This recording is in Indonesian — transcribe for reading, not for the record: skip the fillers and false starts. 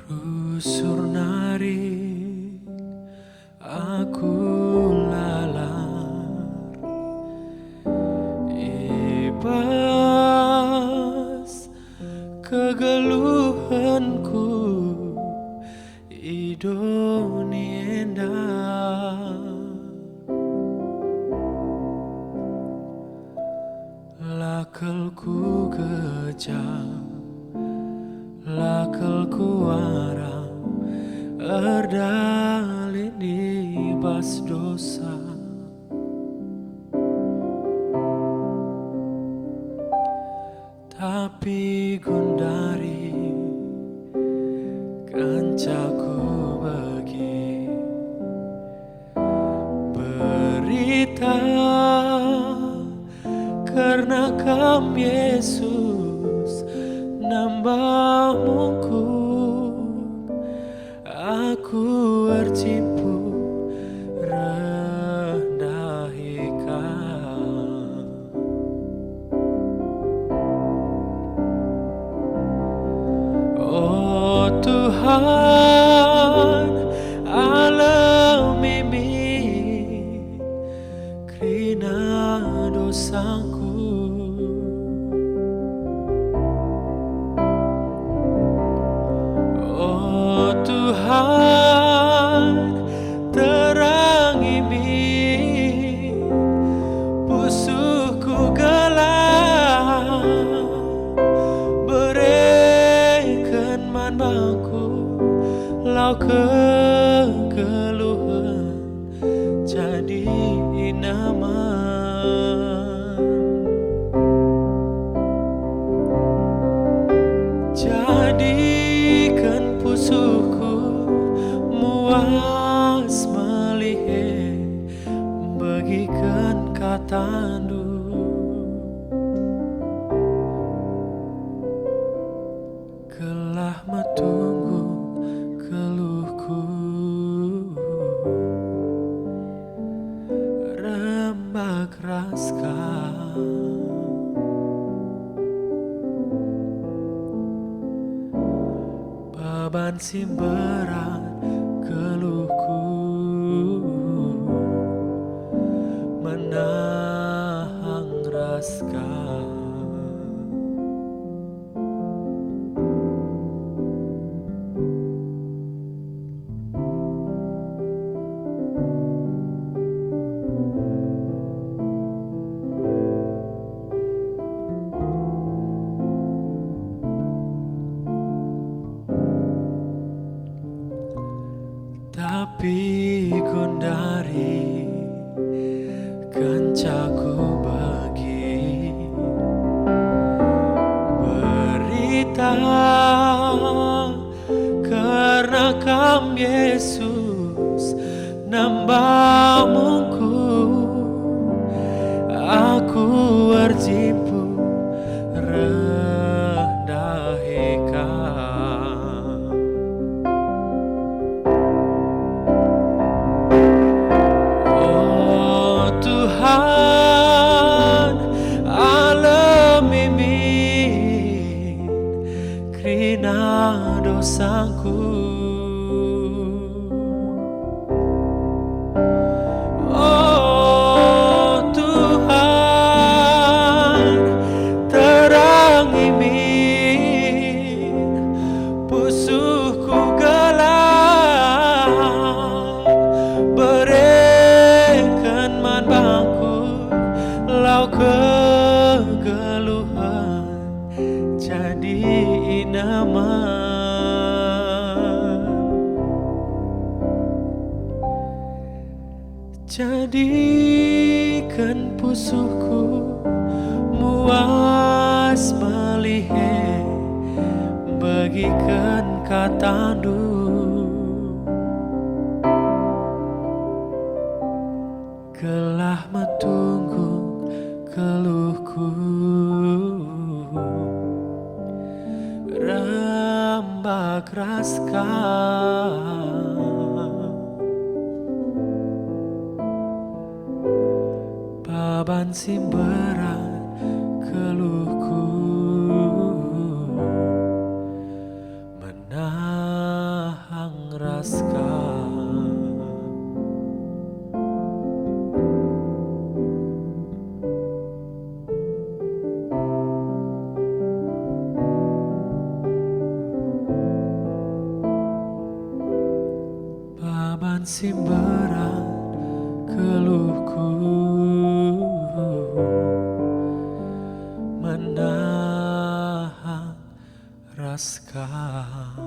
Rusur narik aku lalar, ibas kegeluhanku idonienda, lakelku kejam, lakelku waram, erdalin di bas dosa. Tapi gundari kancaku bagi berita, karena Kam Yesus nambah mungkuk, aku bercipu rendah Ikam. Oh Tuhan, alam mimi krina dosaku. Oh Tuhan, terangi pusuhku gelap, berikan manbaku lau kegeluhan jadi inaman, jadikan pusuhku muas melihat, bagikan katandu kelah metunggu keluhku, rembak raska beban si berat keluhku, menahan raska. Tapi gundari kancaku bagi berita, karena Kam Yesus nambah mungkuk, aku berjipu rendah Ikam. Oh Tuhan, alam mimin krina dosaku. Oh Tuhan, terangi pusuhku gelap, berikan manbaku lau kegeluhan jadi inaman, jadikan pusuhku muas melihat, bagikan katandu, gelah metunggu keluhku, rambak raskan paban simberan keluhku, menahang raskan paban simberan keluhku, menahan raskan.